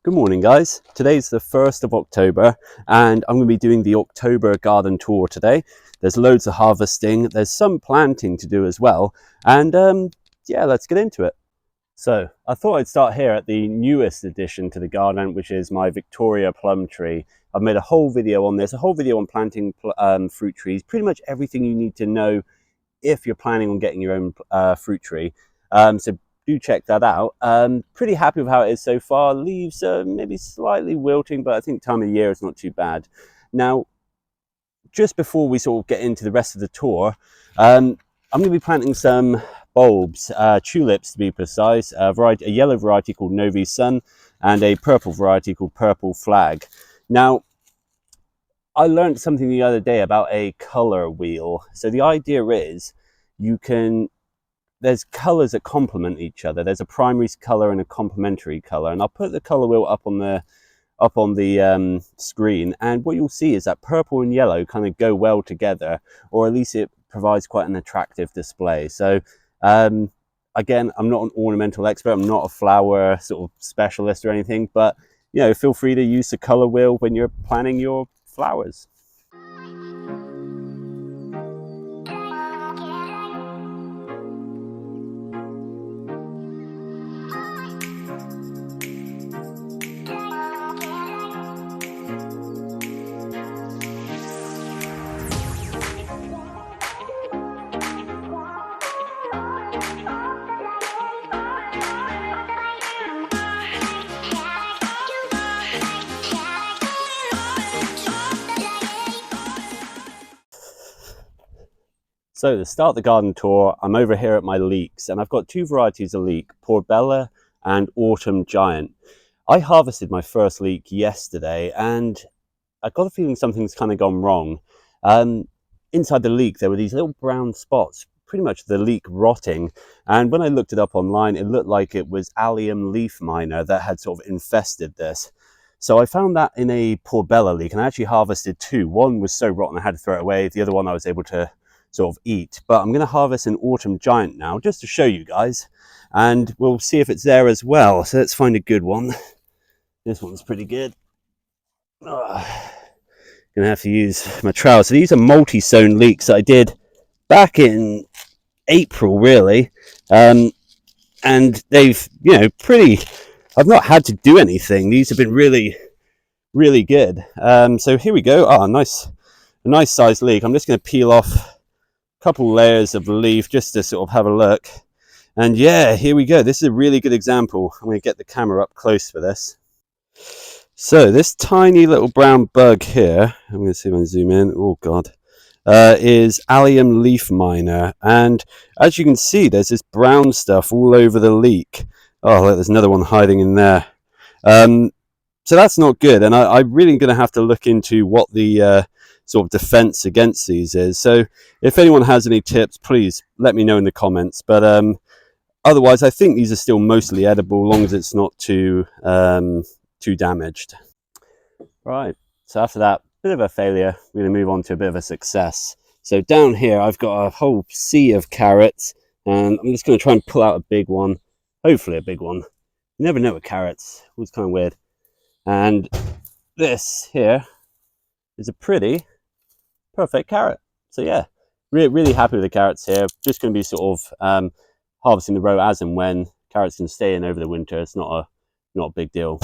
Good morning guys, today's the 1st of October and I'm going to be doing the October garden tour today. There's loads of harvesting, there's some planting to do as well, and yeah, let's get into it. So I thought I'd start here at the newest addition to the garden, which is my Victoria plum tree. I've made a whole video on this, a whole video on planting fruit trees, pretty much everything you need to know if you're planning on getting your own fruit tree. So do check that out. Pretty happy with how it is so far. Leaves are maybe slightly wilting, but I think time of year is not too bad. Now, just before we sort of get into the rest of the tour, I'm going to be planting some bulbs, tulips to be precise, a yellow variety called Novi Sun and a purple variety called Purple Flag. Now, I learned something the other day about a color wheel. So the idea is there's colors that complement each other. There's a primary color and a complementary color, and I'll put the color wheel up on the screen, and what you'll see is that purple and yellow kind of go well together, or at least it provides quite an attractive display. So again, I'm not an ornamental expert, I'm not a flower sort of specialist or anything, but you know, feel free to use the color wheel when you're planning your flowers. So to start the garden tour, I'm over here at my leeks, and I've got two varieties of leek, Portobello and Autumn Giant. I harvested my first leek yesterday, and I got a feeling something's kind of gone wrong. Inside the leek, there were these little brown spots, pretty much the leek rotting. And when I looked it up online, it looked like it was Allium leaf miner that had sort of infested this. So I found that in a Portobello leek, and I actually harvested two. One was so rotten I had to throw it away. The other one I was able to sort of eat. But I'm going to harvest an Autumn Giant now, just to show you guys, and we'll see if it's there as well. So let's find a good one. This one's pretty good. Gonna have to use my trowel. So these are multi-sown leeks that I did back in April, really, and they've, you know, I've not had to do anything. These have been really good. So here we go. A nice sized leek. I'm just going to peel off couple layers of leaf just to sort of have a look, and yeah, here we go. This is a really good example. I'm going to get the camera up close for this. So this tiny little brown bug here, I'm going to see if I can zoom in. Oh god, is Allium leaf miner, and as you can see, there's this brown stuff all over the leek. Oh look, there's another one hiding in there. So that's not good, and I'm really going to have to look into what the sort of defense against these is. So if anyone has any tips, please let me know in the comments. But otherwise, I think these are still mostly edible, as long as it's not too damaged. Right, so after that bit of a failure, we're going to move on to a bit of a success. So down here I've got a whole sea of carrots, and I'm just going to try and pull out a big one, hopefully a big one. You never know with carrots, it was kind of weird. And this here is a pretty perfect carrot. So yeah, really happy with the carrots here. Just going to be sort of harvesting the row as and when. Carrots can stay in over the winter. It's not a big deal.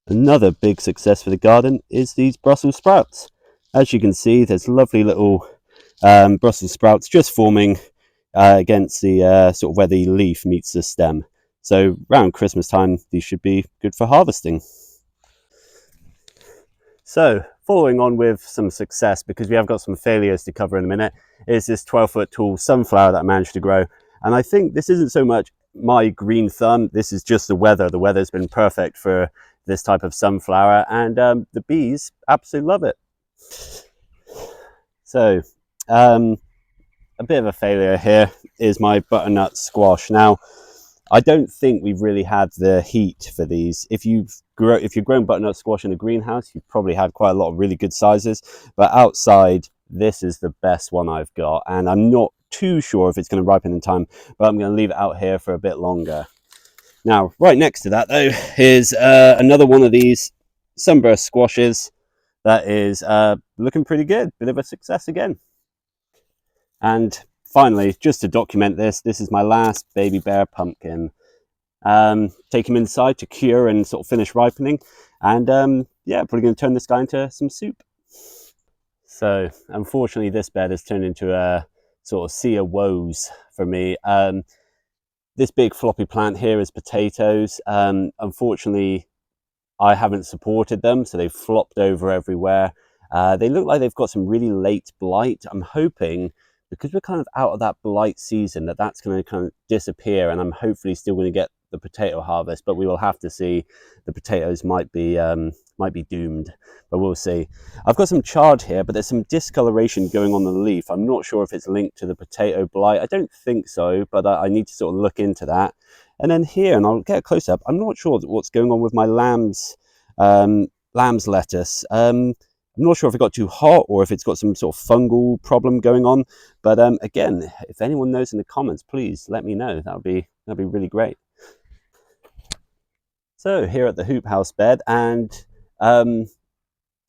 Another big success for the garden is these Brussels sprouts. As you can see, there's lovely little Brussels sprouts just forming against the sort of where the leaf meets the stem. So around Christmas time, these should be good for harvesting. So following on with some success, because we have got some failures to cover in a minute, is this 12-foot tall sunflower that I managed to grow. And I think this isn't so much my green thumb, this is just the weather. The weather's been perfect for this type of sunflower, and the bees absolutely love it. So a bit of a failure here is my butternut squash. Now, I don't think we've really had the heat for these. If you've grown butternut squash in a greenhouse, you've probably had quite a lot of really good sizes, but outside, this is the best one I've got, and I'm not too sure if it's going to ripen in time, but I'm going to leave it out here for a bit longer. Now, right next to that though is another one of these sunburst squashes that is looking pretty good. Bit of a success again. And finally, just to document this, this is my last baby bear pumpkin. Take him inside to cure and sort of finish ripening. And yeah, probably going to turn this guy into some soup. So unfortunately, this bed has turned into a sort of sea of woes for me. This big floppy plant here is potatoes. Unfortunately, I haven't supported them, so they've flopped over everywhere. They look like they've got some really late blight. I'm hoping, because we're kind of out of that blight season, that that's going to kind of disappear, and I'm hopefully still going to get the potato harvest, but we will have to see. The potatoes might be doomed, but we'll see. I've got some chard here, but there's some discoloration going on the leaf. I'm not sure if it's linked to the potato blight. I don't think so, but I need to sort of look into that. And then here, and I'll get a close up, I'm not sure what's going on with my lamb's lettuce. I'm not sure if it got too hot or if it's got some sort of fungal problem going on. But again, if anyone knows in the comments, please let me know. That'd be really great. So here at the hoop house bed, and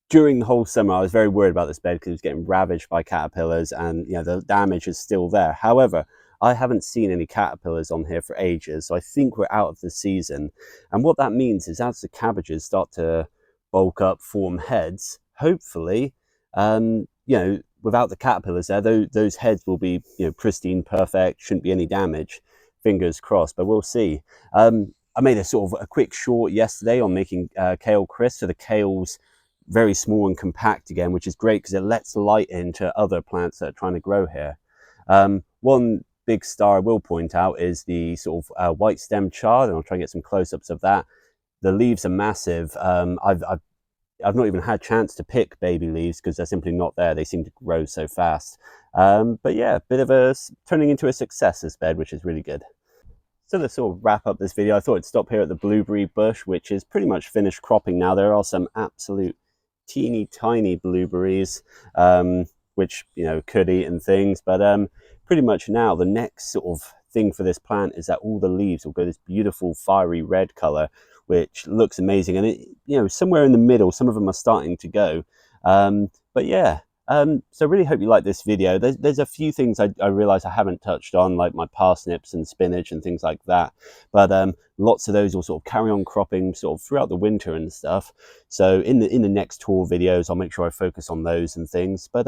during the whole summer, I was very worried about this bed because it was getting ravaged by caterpillars, and you know the damage is still there. However, I haven't seen any caterpillars on here for ages, so I think we're out of the season. And what that means is as the cabbages start to bulk up, form heads, hopefully, you know, without the caterpillars there, those heads will be, you know, pristine, perfect, shouldn't be any damage. Fingers crossed, but we'll see. I made a sort of a quick short yesterday on making kale crisp, so the kale's very small and compact again, which is great because it lets light into other plants that are trying to grow here. One big star I will point out is the sort of white stem chard, and I'll try and get some close-ups of that. The leaves are massive. I've not even had a chance to pick baby leaves because they're simply not there. They seem to grow so fast. But yeah, a bit of a turning into a success, this bed, which is really good. So to sort of wrap up this video, I thought I'd stop here at the blueberry bush, which is pretty much finished cropping now. There are some absolute teeny tiny blueberries, which, you know, could eat and things, but pretty much now the next sort of thing for this plant is that all the leaves will go this beautiful fiery red color, which looks amazing. And it, you know, somewhere in the middle, some of them are starting to go. But yeah. So really hope you like this video. There's a few things I realize I haven't touched on, like my parsnips and spinach and things like that. But lots of those will sort of carry on cropping sort of throughout the winter and stuff. So in the next tour videos, I'll make sure I focus on those and things. But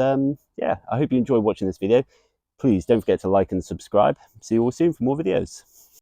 yeah, I hope you enjoy watching this video. Please don't forget to like and subscribe. See you all soon for more videos.